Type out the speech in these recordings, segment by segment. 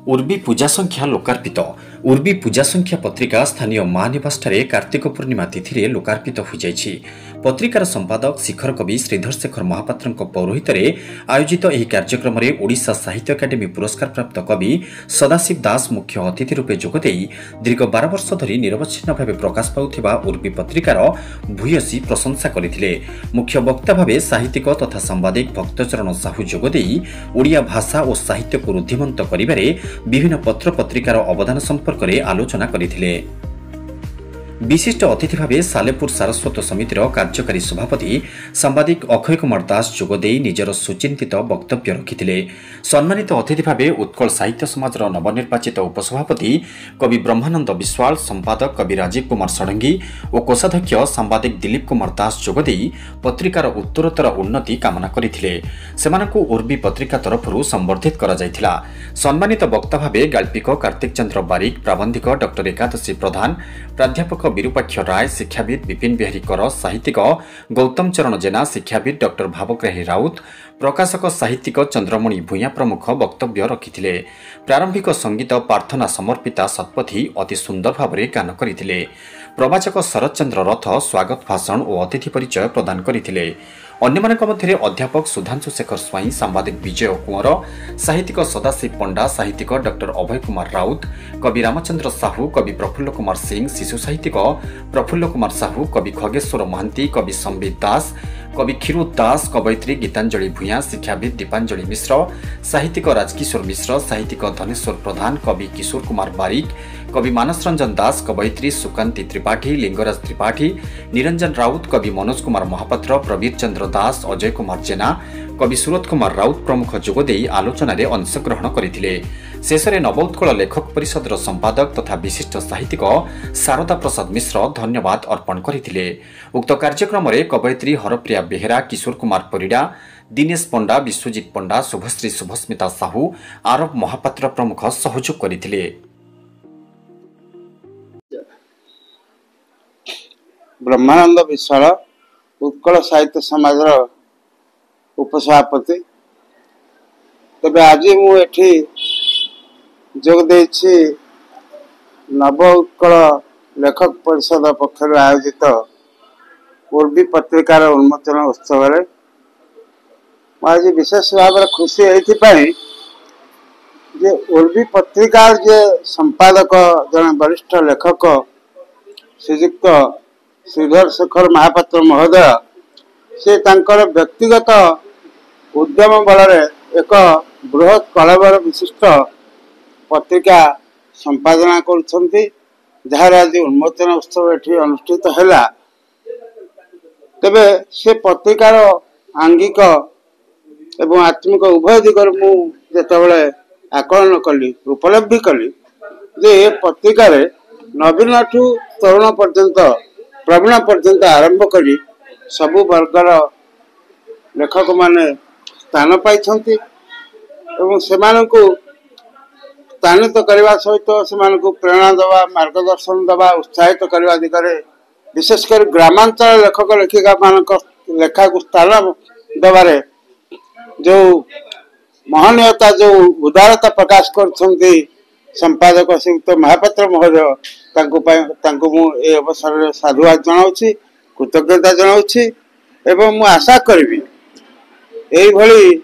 उर्वी पूजा संख्या लोकार्पित उर्वी पूजा संख्या पत्रिका स्थानीय महानिवासଠାରେ कार्तिक पूर्णिमा तिथि लोकार्पित हो जाइछि। पत्रिकार संपादक शिखर कवि श्रीधर शेखर महापात्र पौरोहित आयोजित यह कार्यक्रम में ओडिशा साहित्य अकादेमी पुरस्कार प्राप्त कवि सदाशिव दास मुख्य अतिथि रूपे जोगदे दीर्घ 12 वर्ष धरी निरवच्छिन्न भाव प्रकाश पाउथिबा उर्वी पत्रिकार भूयसी प्रशंसा करथिले। मुख्य वक्ता भाव साहित्यिक तथा सांबादिक भक्तचरण साहू जोगदे ओडिया भाषा और साहित्य को रुद्धिमंत करिबारे विभिन्न पत्र पत्रिकार अवदान संपर्क में आलोचना करथिले। विशिष्ट अतिथि भाव सालेपुर सारस्वत समितिर कार्यकारी सभापति सांबादिक अक्षय कुमार दास जोगदे निजर सुचिंतित वक्तव्य रखिथिले। सम्मानित अतिथि भाव उत्कल साहित्य समाजर नवनिर्वाचित उपसभापति कवि ब्रह्मानंद विश्वाल, संपादक कवि राजीव कुमार षडंगी और कोषाध्यक्ष सांबादिक दिलीप कुमार दास जोगदे पत्रिकार उत्तरोत्तर उन्नति कामना करथिले। सेमानकु उर्वी पत्रिका तरफरु संबर्धित करा जायथिला। सम्मानित वक्ता भाव गाल्पिक कार्तिक चंद्र बारिक, प्राबंधिक डॉक्टर एकादशी प्रधान, प्राध्यापक विरूपाक्ष राय, शिक्षाविद विपिन बिहारी कर, साहित्यिक गौतम चरण जेना, शिक्षाविद डॉक्टर भावग्राही राउत, प्रकाशक साहित्यिक चंद्रमणि भूया प्रमुख वक्तव्य रखिथिले। प्रारंभिक संगीत प्रार्थना समर्पिता सत्पथी अति सुंदर भाव गान करथिले। प्रवाचक शरद चंद्र रथ स्वागत भाषण और अतिथि परिचय प्रदान करथिले। अन्यमानक मध्य अध्यापक सुधांशु शेखर स्वाई, सांबादिक विजय कुंवर, साहित्यिक सदाशिव पंडा, साहित्यिक डॉक्टर अभय कुमार राउत, कवि रामचंद्र साहू, कवि प्रफुल्ल कुमार सिंह, शिशु साहित्यिक प्रफुल्ल कुमार साहू, कवि खगेश्वर महांती, कवि संबित दास, कवि क्षीरोद दास, कवयित्री गीतांजलि भूया, शिक्षाविद दीपांजलि मिश्र, साहित्यिक राजकिशोर मिश्र, साहित्यिक धनेश्वर प्रधान, कवि किशोर कुमार बारिक, कवि मानस रंजन दास, कवयित्री सुकांती त्रिपाठी, लिंगराज त्रिपाठी, निरंजन राउत, कवि मनोज कुमार महापात्र, प्रवीर चंद्र दास, अजय कुमार जेना, कवि सुरत कुमार राउत प्रमुख जोगदे आलोचना अंशग्रहण करथिले। शेषे नवोत्कल लेखक परिषदर संपादक तथा विशिष्ट साहित्यिक शारदा प्रसाद मिश्र धन्यवाद अर्पण करथिले। उक्त कार्यक्रम में कवयित्री हरप्रिया बेहेरा, किशोर कुमार परिडा, दिनेश पंडा, विश्वजित पंडा, शुभश्री शुभस्मिता साहू, आरव महापात्र प्रमुख सहयोग करथिले। ब्रह्मानंद विश्वाल उत्कल साहित्य समाज उपसभापति। तबे आज मुझे जोगदे नव उत्कल लेखक परिषद पक्षर आयोजित उर्वी पत्रिकार उन्मोचन उत्सव आज विशेष भाव में खुशी जे उर्वी पत्रिकार जे संपादक जन वरिष्ठ लेखक श्रीजुक्त श्रीधर शेखर महापात्र महोदय से तांकर व्यक्तिगत उद्यम बल एक बृहत कलबर विशिष्ट पत्रिका संपादना करुछंती, जार आज उन्मोचन उत्सव एठी अनुष्ठित हैला। तबे से पत्रिकार आंगिक एवं आत्मिक उभय दिगर मु जेतेबेले आकलन कली, उपलब्धि कली जे ए पत्रिकार नवीन ठू तरुण पर्यंत प्रवीण पर्यंत आरंभ करी सबु वर्गर लेखक माने स्थान पाई एवं सेमानकु स्थानित करने सहित से प्रेरणा दवा, मार्गदर्शन दवा, उत्साहित करने दिगरे विशेषकर ग्रामांचल लेखक लेखिका मान लेखा को स्थान दबारे जो महनीयता जो उदारता प्रकाश कर संपादक श्रीयुक्त महापात्र महोदय ए अवसर में साधुवाद जनाऊँगी, कृतज्ञता जनाऊँगी एवं मु आशा करी यही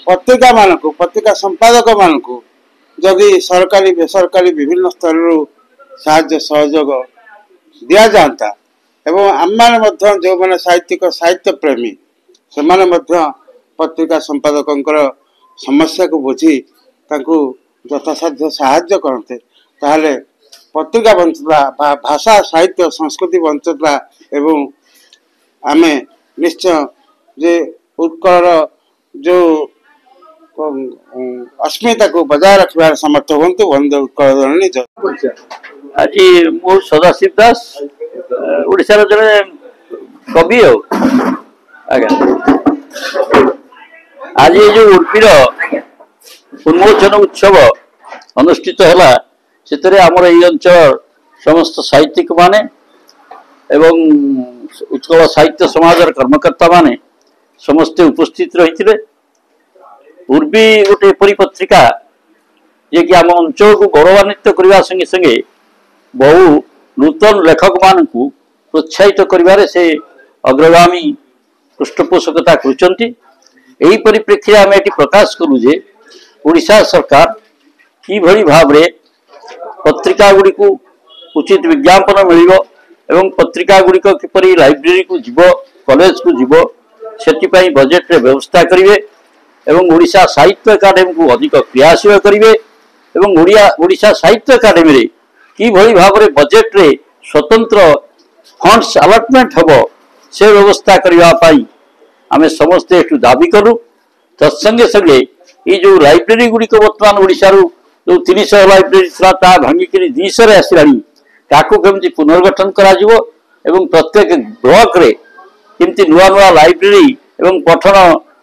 पत्रिका मानक पत्रिका संपादक मानक जदि सरकारी बेसरकारी विभिन्न स्तर साहाय्य सहयोग दिया जाता एवं आम मैंने जो मैंने साहित्यिक साहित्य प्रेमी से पत्रिका संपादकों समस्या को बुझी यथासाध्य साहाय्य करते ताहले पत्रिका बंचता, भाषा साहित्य संस्कृति बंचता एवं आमे निश्चय जे उत्कल जो अस्मिता को बजाय रखा समर्थ हूँ। वंदे उत्कल जननी। आज मु सदाशिव दास ओडिशार जड़े कवि आज जो उर्वीर उन्मोचन उत्सव अनुष्ठित है से आमर ये अंचल समस्त साहित्यिक माने एवं उत्कल साहित्य समाज कर्मकर्ता माने समस्ते उपस्थित रही। उर्वी गोटे पत्रिका जे कि आम अंचल को गौरवान्वित करने संगे संगे बहु नूतन लेखक मान प्रोत्साहित कर से अग्रगामी पृष्ठपोषकता कर परिप्रेक्षी आम ये प्रकाश करूँ जे ओडिशा सरकार किभली भाव में पत्रिका गुड़ी को उचित विज्ञापन मिल एवं पत्रिका गुड़िक किपरि लाइब्रेरी को जीव कॉलेज को जीव से बजेट रे व्यवस्था करेंगे एवं ओडिशा साहित्य एकाडेमी को अधिक क्रियाशील करेंगे एवं ओडिशा साहित्य एकाडेमी रे किभली भाव में बजेट रे स्वतंत्र फंड्स अलटमेंट हम से व्यवस्था करने आम समस्ते एक दाबी करूँ तत्संगे संगे ये जो लाइब्रेरी गुड़िक बर्तमान ओडिशा जो 300 लाइब्रेरी था भांगिक 200 आसलानी ताकू केमती पुनर्गठन करा एवं प्रत्येक ब्लॉक रे केमती नुआ नुआ लाइब्रेरी एवं पठन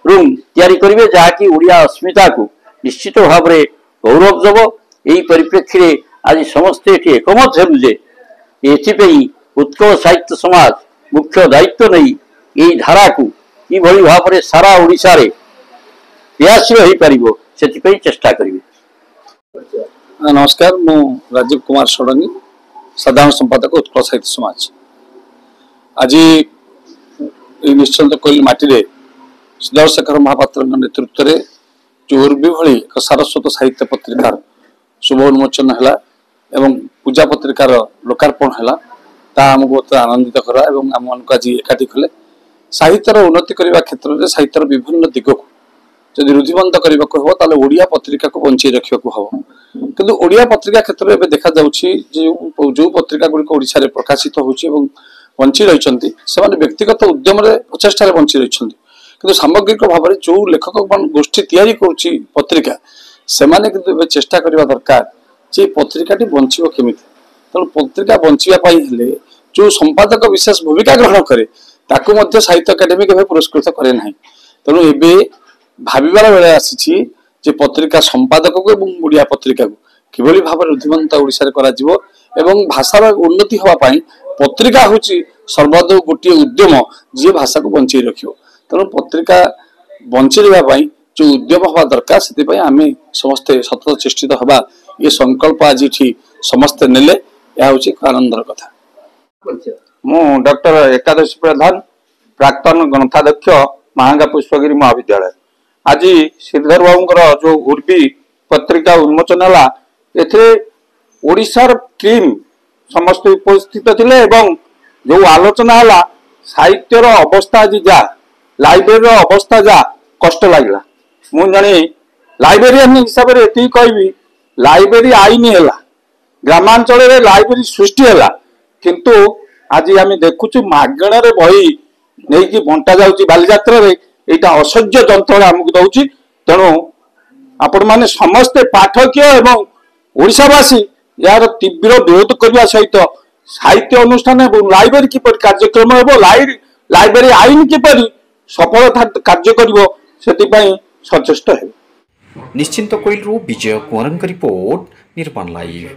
रूम तैयारी करेंगे जहाँकि ओडिया अस्मिता को निश्चित भाव में गौरव दब यही परिप्रेक्षी में आज समस्ते ये एकमत हेलु जे एथिपई उत्कल साहित्य समाज मुख्य दायित्व नहीं यही धारा को किभली भाव में सारा ओडिशा रे प्रयासशील हो पारिबो सेथिपई चेष्टा करिवे। नमस्कार मु राजीव कुमार षडंगी साधारण संपादक उत्कल साहित्य समाज। आज निश्चल कोइल माटी रे श्रीधर शेखर महापात्र नेतृत्व में जो उर्बी भली एक सारस्वत साहित्य पत्रिकार शुभ उन्मोचन है एवं पूजा पत्रिकार लोकार्पण है आमको बहुत आनंदित करा एवं आम मान आज एकाठी कले साहित्यर उन्नति करने क्षेत्र में साहित्यर विभिन्न दिग को जदि रुधिबंध करने को हम ताले ओडिया पत्रिका को बंचाई रखा हम किंतु ओडिया पत्रिका क्षेत्र में देखा जो पत्रिका गुड़िक ओडिशा रे प्रकाशित होची एवं बंची रही से व्यक्तिगत उद्यम प्रचेषा बंची रही किंतु सामग्रिक भाव में जो लेखक गोष्ठी तैयारी करुच्ची पत्रिका से चेष्टा करने दरकार जे पत्रिकाटी बंचब केमी तेणु पत्रिका बंचापी जो संपादक विशेष भूमिका ग्रहण करे ताकू मध्य साहित्य एकाडेमी के पुरस्कृत करे ना तेणु एबे भाविबार बेले आसी जे पत्रिका संपादक को एवं ओडिया पत्रिका को किभली भाव में रुधिबंध ओडिशा रे करा जिवो एवं भाषार उन्नति हवा पाई पत्रिका होची सर्वदा गोटे उद्यम जी भाषा को बंचाई रखियो तेणु पत्रिका बंचाई पाई जो उद्यम हवा दरकार से आम समस्ते सतत चेष्टित हवा ये संकल्प आज समस्ते नेले यह हूँ आनंदर कथा। मु डॉक्टर एकादशी प्रधान प्राक्तन ग्रंथाध्यक्ष महांगा पुष्पगिरी महाविद्यालय आज श्रीधर बाबूंकर जो उर्बी पत्रिका उन्मोचन है ओडिशार टीम समस्त उपस्थित थिले एवं जो आलोचना है साहित्यर अवस्था आज जा लाइब्रेरी अवस्था जा कष्ट लगला मु जानी लाइब्रेरियन हिसाब से ये कहबी लाइब्रेरी आईन है ग्रामांचल लाइब्रेरी सृष्टि है किंतु आज आम देखुचु मागणार बही नहीं बंटा जाऊँगी बालीजात्रा यहाँ असह्य जंत्रणा आमको दौर तेणु आपण मैंने समस्ते पाठक एवं ओडिशावासी यार तीव्र विरोध करने सहित साहित्य अनुष्ठान और लाइब्रेरी किपर कार्यक्रम हो लाइब्रेरी आईन किपर सफलता कार्य कर सचेष्ट है। निश्चिंत कोइलरू विजय कुंवरंक रिपोर्ट निर्माण लाइव।